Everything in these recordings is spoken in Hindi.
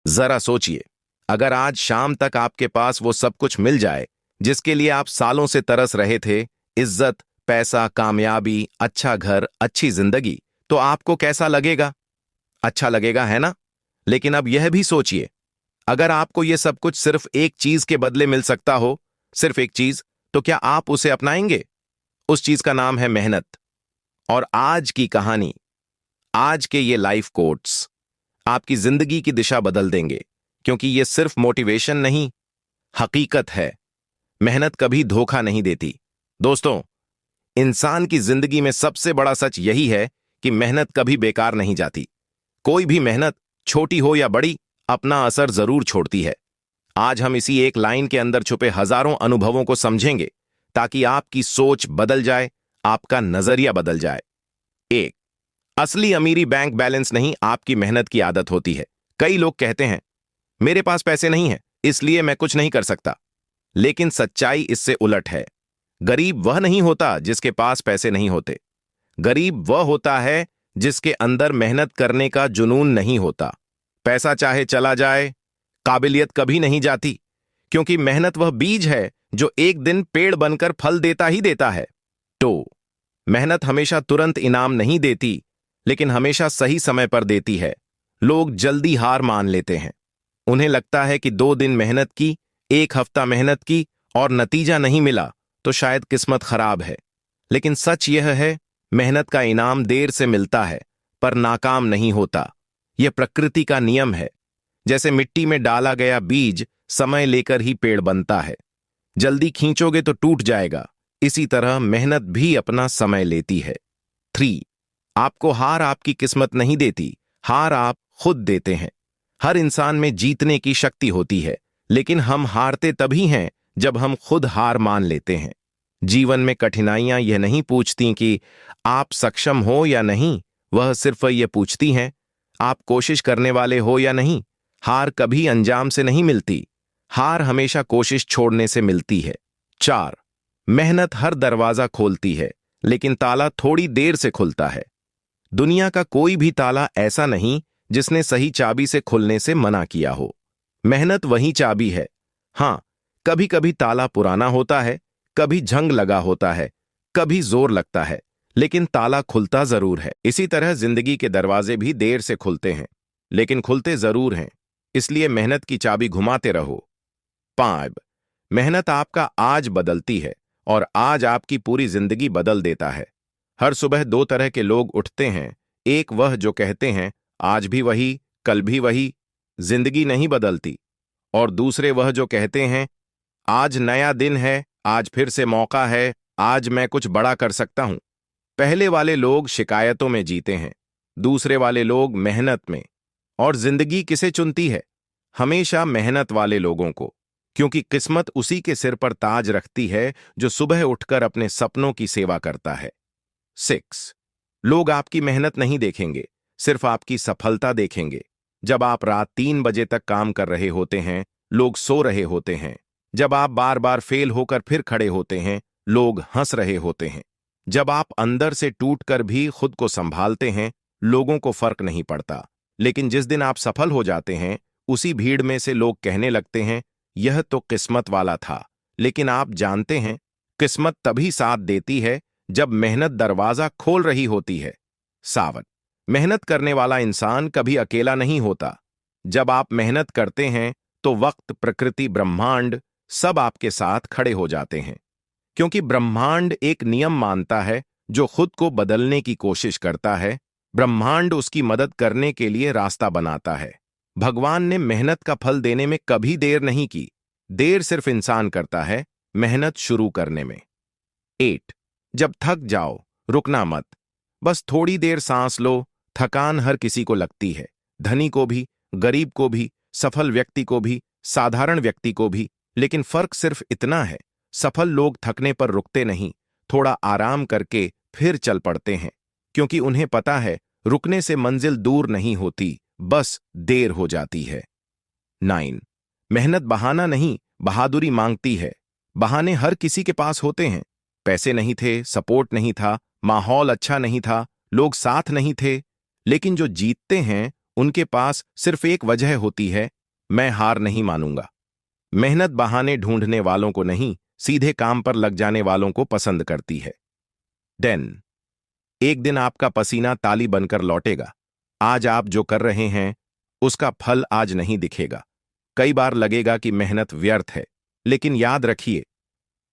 जरा सोचिए, अगर आज शाम तक आपके पास वो सब कुछ मिल जाए जिसके लिए आप सालों से तरस रहे थे, इज्जत, पैसा, कामयाबी, अच्छा घर, अच्छी जिंदगी, तो आपको कैसा लगेगा? अच्छा लगेगा, है ना? लेकिन अब यह भी सोचिए, अगर आपको यह सब कुछ सिर्फ एक चीज के बदले मिल सकता हो, सिर्फ एक चीज, तो क्या आप उसे अपनाएंगे? उस चीज का नाम है मेहनत। और आज की कहानी, आज के ये लाइफ कोट्स आपकी जिंदगी की दिशा बदल देंगे, क्योंकि ये सिर्फ मोटिवेशन नहीं, हकीकत है। मेहनत कभी धोखा नहीं देती। दोस्तों, इंसान की जिंदगी में सबसे बड़ा सच यही है कि मेहनत कभी बेकार नहीं जाती। कोई भी मेहनत, छोटी हो या बड़ी, अपना असर जरूर छोड़ती है। आज हम इसी एक लाइन के अंदर छुपे हजारों अनुभवों को समझेंगे, ताकि आपकी सोच बदल जाए, आपका नजरिया बदल जाए। एक, असली अमीरी बैंक बैलेंस नहीं, आपकी मेहनत की आदत होती है। कई लोग कहते हैं, मेरे पास पैसे नहीं है, इसलिए मैं कुछ नहीं कर सकता। लेकिन सच्चाई इससे उलट है। गरीब वह नहीं होता जिसके पास पैसे नहीं होते। गरीब वह होता है जिसके अंदर मेहनत करने का जुनून नहीं होता। पैसा चाहे चला जाए, काबिलियत कभी नहीं जाती, क्योंकि मेहनत वह बीज है जो एक दिन पेड़ बनकर फल देता ही देता है। तो मेहनत हमेशा तुरंत इनाम नहीं देती, लेकिन हमेशा सही समय पर देती है। लोग जल्दी हार मान लेते हैं। उन्हें लगता है कि 2 दिन मेहनत की, 1 हफ्ता मेहनत की और नतीजा नहीं मिला तो शायद किस्मत खराब है। लेकिन सच यह है, मेहनत का इनाम देर से मिलता है, पर नाकाम नहीं होता। यह प्रकृति का नियम है। जैसे मिट्टी में डाला गया बीज समय लेकर ही पेड़ बनता है। जल्दी खींचोगे तो टूट जाएगा। इसी तरह मेहनत भी अपना समय लेती है। 3, आपको हार आपकी किस्मत नहीं देती, हार आप खुद देते हैं। हर इंसान में जीतने की शक्ति होती है, लेकिन हम हारते तभी हैं जब हम खुद हार मान लेते हैं। जीवन में कठिनाइयां यह नहीं पूछती कि आप सक्षम हो या नहीं, वह सिर्फ यह पूछती हैं, आप कोशिश करने वाले हो या नहीं। हार कभी अंजाम से नहीं मिलती, हार हमेशा कोशिश छोड़ने से मिलती है। 4, मेहनत हर दरवाजा खोलती है, लेकिन ताला थोड़ी देर से खुलता है। दुनिया का कोई भी ताला ऐसा नहीं जिसने सही चाबी से खुलने से मना किया हो। मेहनत वही चाबी है। हां, कभी कभी ताला पुराना होता है, कभी जंग लगा होता है, कभी जोर लगता है, लेकिन ताला खुलता जरूर है। इसी तरह जिंदगी के दरवाजे भी देर से खुलते हैं, लेकिन खुलते जरूर हैं। इसलिए मेहनत की चाबी घुमाते रहो। 5, मेहनत आपका आज बदलती है और आज आपकी पूरी जिंदगी बदल देता है। हर सुबह 2 तरह के लोग उठते हैं। एक वह जो कहते हैं, आज भी वही, कल भी वही, जिंदगी नहीं बदलती। और दूसरे वह जो कहते हैं, आज नया दिन है, आज फिर से मौका है, आज मैं कुछ बड़ा कर सकता हूं। पहले वाले लोग शिकायतों में जीते हैं, दूसरे वाले लोग मेहनत में। और जिंदगी किसे चुनती है? हमेशा मेहनत वाले लोगों को, क्योंकि किस्मत उसी के सिर पर ताज रखती है जो सुबह उठकर अपने सपनों की सेवा करता है। 6, लोग आपकी मेहनत नहीं देखेंगे, सिर्फ आपकी सफलता देखेंगे। जब आप रात 3 बजे तक काम कर रहे होते हैं, लोग सो रहे होते हैं। जब आप बार बार फेल होकर फिर खड़े होते हैं, लोग हंस रहे होते हैं। जब आप अंदर से टूटकर भी खुद को संभालते हैं, लोगों को फर्क नहीं पड़ता। लेकिन जिस दिन आप सफल हो जाते हैं, उसी भीड़ में से लोग कहने लगते हैं, यह तो किस्मत वाला था। लेकिन आप जानते हैं, किस्मत तभी साथ देती है जब मेहनत दरवाजा खोल रही होती है। 7, मेहनत करने वाला इंसान कभी अकेला नहीं होता। जब आप मेहनत करते हैं, तो वक्त, प्रकृति, ब्रह्मांड सब आपके साथ खड़े हो जाते हैं। क्योंकि ब्रह्मांड एक नियम मानता है, जो खुद को बदलने की कोशिश करता है, ब्रह्मांड उसकी मदद करने के लिए रास्ता बनाता है। भगवान ने मेहनत का फल देने में कभी देर नहीं की। देर सिर्फ इंसान करता है, मेहनत शुरू करने में। 8, जब थक जाओ, रुकना मत। बस थोड़ी देर सांस लो। थकान हर किसी को लगती है, धनी को भी, गरीब को भी, सफल व्यक्ति को भी, साधारण व्यक्ति को भी। लेकिन फर्क सिर्फ इतना है, सफल लोग थकने पर रुकते नहीं, थोड़ा आराम करके फिर चल पड़ते हैं, क्योंकि उन्हें पता है रुकने से मंजिल दूर नहीं होती, बस देर हो जाती है। 9, मेहनत बहाना नहीं, बहादुरी मांगती है। बहाने हर किसी के पास होते हैं। पैसे नहीं थे, सपोर्ट नहीं था, माहौल अच्छा नहीं था, लोग साथ नहीं थे। लेकिन जो जीतते हैं, उनके पास सिर्फ एक वजह होती है, मैं हार नहीं मानूंगा। मेहनत बहाने ढूंढने वालों को नहीं, सीधे काम पर लग जाने वालों को पसंद करती है। 10। एक दिन आपका पसीना ताली बनकर लौटेगा। आज आप जो कर रहे हैं उसका फल आज नहीं दिखेगा। कई बार लगेगा कि मेहनत व्यर्थ है, लेकिन याद रखिए,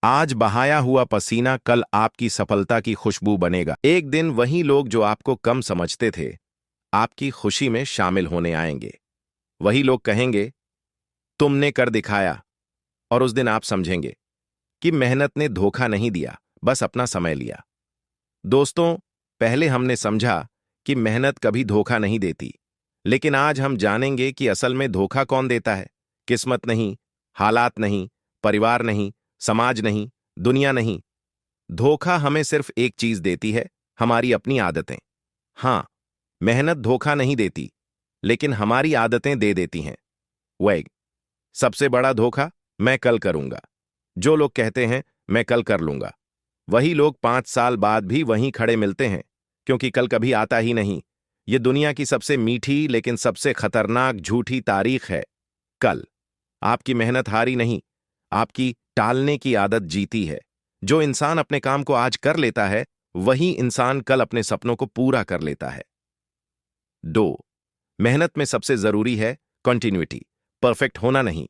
आज बहाया हुआ पसीना कल आपकी सफलता की खुशबू बनेगा। एक दिन वही लोग जो आपको कम समझते थे आपकी खुशी में शामिल होने आएंगे। वही लोग कहेंगे, तुमने कर दिखाया, और उस दिन आप समझेंगे कि मेहनत ने धोखा नहीं दिया, बस अपना समय लिया। दोस्तों, पहले हमने समझा कि मेहनत कभी धोखा नहीं देती, लेकिन आज हम जानेंगे कि असल में धोखा कौन देता है। किस्मत नहीं, हालात नहीं, परिवार नहीं, समाज नहीं, दुनिया नहीं। धोखा हमें सिर्फ एक चीज देती है, हमारी अपनी आदतें। हां, मेहनत धोखा नहीं देती, लेकिन हमारी आदतें दे देती हैं। वही सबसे बड़ा धोखा, मैं कल करूंगा। जो लोग कहते हैं मैं कल कर लूंगा, वही लोग 5 साल बाद भी वहीं खड़े मिलते हैं, क्योंकि कल कभी आता ही नहीं। ये दुनिया की सबसे मीठी लेकिन सबसे खतरनाक झूठी तारीख है, कल। आपकी मेहनत हारी नहीं, आपकी टालने की आदत जीती है। जो इंसान अपने काम को आज कर लेता है वही इंसान कल अपने सपनों को पूरा कर लेता है। 2। मेहनत में सबसे जरूरी है कंटिन्यूटी, परफेक्ट होना नहीं।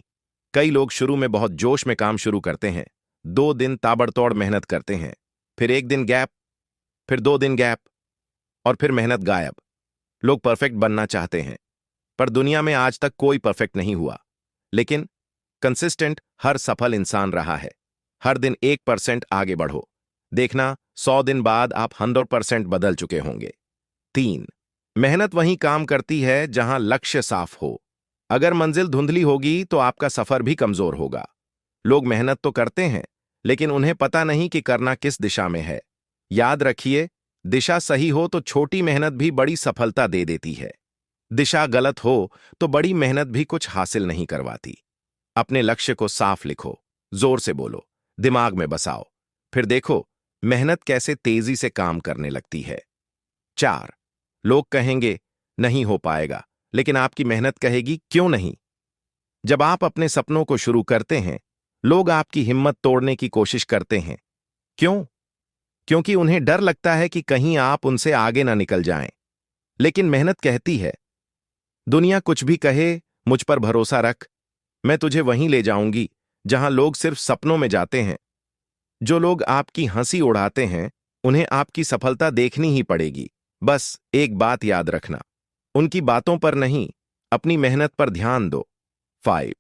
कई लोग शुरू में बहुत जोश में काम शुरू करते हैं, 2 दिन ताबड़तोड़ मेहनत करते हैं, फिर 1 दिन गैप, फिर 2 दिन गैप, और फिर मेहनत गायब। लोग परफेक्ट बनना चाहते हैं, पर दुनिया में आज तक कोई परफेक्ट नहीं हुआ, लेकिन कंसिस्टेंट हर सफल इंसान रहा है। हर दिन 1% आगे बढ़ो, देखना 100 दिन बाद आप 100% बदल चुके होंगे। 3। मेहनत वहीं काम करती है जहां लक्ष्य साफ हो। अगर मंजिल धुंधली होगी तो आपका सफर भी कमजोर होगा। लोग मेहनत तो करते हैं, लेकिन उन्हें पता नहीं कि करना किस दिशा में है। याद रखिए, दिशा सही हो तो छोटी मेहनत भी बड़ी सफलता दे देती है। दिशा गलत हो तो बड़ी मेहनत भी कुछ हासिल नहीं करवाती। अपने लक्ष्य को साफ लिखो, जोर से बोलो, दिमाग में बसाओ, फिर देखो मेहनत कैसे तेजी से काम करने लगती है। 4। लोग कहेंगे नहीं हो पाएगा, लेकिन आपकी मेहनत कहेगी क्यों नहीं। जब आप अपने सपनों को शुरू करते हैं, लोग आपकी हिम्मत तोड़ने की कोशिश करते हैं। क्यों? क्योंकि उन्हें डर लगता है कि कहीं आप उनसे आगे ना निकल जाएं। लेकिन मेहनत कहती है, दुनिया कुछ भी कहे, मुझ पर भरोसा रख, मैं तुझे वहीं ले जाऊंगी जहां लोग सिर्फ सपनों में जाते हैं। जो लोग आपकी हंसी उड़ाते हैं उन्हें आपकी सफलता देखनी ही पड़ेगी। बस एक बात याद रखना, उनकी बातों पर नहीं, अपनी मेहनत पर ध्यान दो। 5।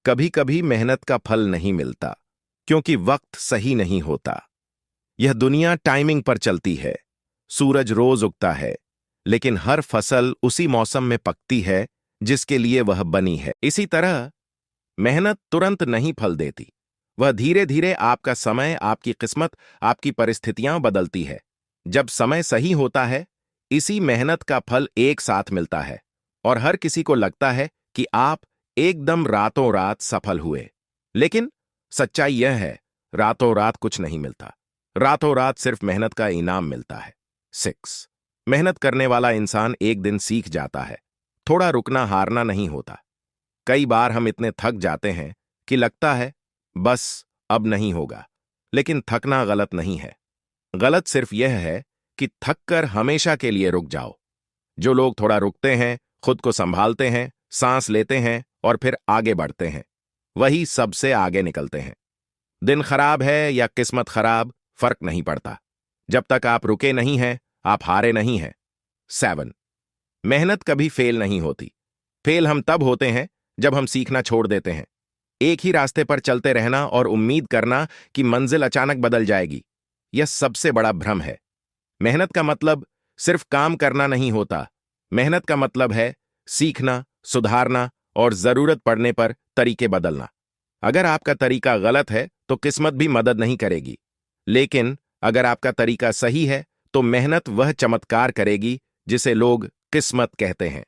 कभी कभी मेहनत का फल नहीं मिलता क्योंकि वक्त सही नहीं होता। यह दुनिया टाइमिंग पर चलती है। सूरज रोज उगता है, लेकिन हर फसल उसी मौसम में पकती है जिसके लिए वह बनी है। इसी तरह मेहनत तुरंत नहीं फल देती, वह धीरे धीरे आपका समय, आपकी किस्मत, आपकी परिस्थितियां बदलती है। जब समय सही होता है, इसी मेहनत का फल एक साथ मिलता है और हर किसी को लगता है कि आप एकदम रातों रात सफल हुए। लेकिन सच्चाई यह है, रातों रात कुछ नहीं मिलता। रातों रात सिर्फ मेहनत का इनाम मिलता है। 6। मेहनत करने वाला इंसान एक दिन सीख जाता है, थोड़ा रुकना हारना नहीं होता। कई बार हम इतने थक जाते हैं कि लगता है बस अब नहीं होगा, लेकिन थकना गलत नहीं है। गलत सिर्फ यह है कि थककर हमेशा के लिए रुक जाओ। जो लोग थोड़ा रुकते हैं, खुद को संभालते हैं, सांस लेते हैं और फिर आगे बढ़ते हैं, वही सबसे आगे निकलते हैं। दिन खराब है या किस्मत खराब, फर्क नहीं पड़ता। जब तक आप रुके नहीं हैं, आप हारे नहीं हैं। 7। मेहनत कभी फेल नहीं होती। फेल हम तब होते हैं जब हम सीखना छोड़ देते हैं। एक ही रास्ते पर चलते रहना और उम्मीद करना कि मंजिल अचानक बदल जाएगी, यह सबसे बड़ा भ्रम है। मेहनत का मतलब सिर्फ काम करना नहीं होता। मेहनत का मतलब है सीखना, सुधारना और जरूरत पड़ने पर तरीके बदलना। अगर आपका तरीका गलत है तो किस्मत भी मदद नहीं करेगी, लेकिन अगर आपका तरीका सही है तो मेहनत वह चमत्कार करेगी जिसे लोग किस्मत कहते हैं।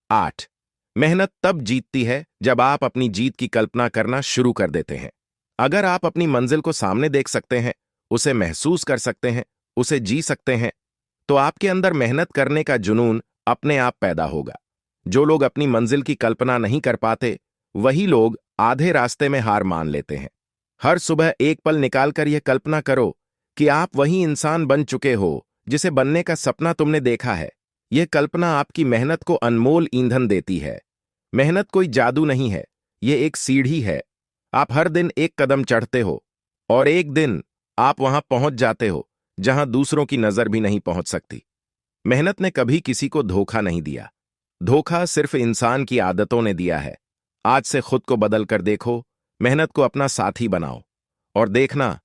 8। मेहनत तब जीतती है जब आप अपनी जीत की कल्पना करना शुरू कर देते हैं। अगर आप अपनी मंजिल को सामने देख सकते हैं, उसे महसूस कर सकते हैं, उसे जी सकते हैं, तो आपके अंदर मेहनत करने का जुनून अपने आप पैदा होगा। जो लोग अपनी मंजिल की कल्पना नहीं कर पाते, वही लोग आधे रास्ते में हार मान लेते हैं। हर सुबह एक पल निकालकर यह कल्पना करो कि आप वही इंसान बन चुके हो जिसे बनने का सपना तुमने देखा है। यह कल्पना आपकी मेहनत को अनमोल ईंधन देती है। मेहनत कोई जादू नहीं है, यह एक सीढ़ी है। आप हर दिन एक कदम चढ़ते हो और एक दिन आप वहां पहुंच जाते हो जहां दूसरों की नजर भी नहीं पहुंच सकती। मेहनत ने कभी किसी को धोखा नहीं दिया। धोखा सिर्फ इंसान की आदतों ने दिया है। आज से खुद को बदल कर देखो, मेहनत को अपना साथी बनाओ और देखना,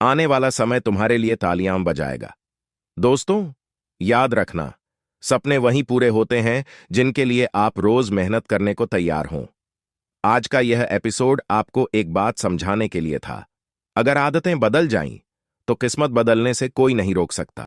आने वाला समय तुम्हारे लिए तालियां बजाएगा। दोस्तों, याद रखना, सपने वहीं पूरे होते हैं जिनके लिए आप रोज मेहनत करने को तैयार हों। आज का यह एपिसोड आपको एक बात समझाने के लिए था। अगर आदतें बदल जाईं, तो किस्मत बदलने से कोई नहीं रोक सकता।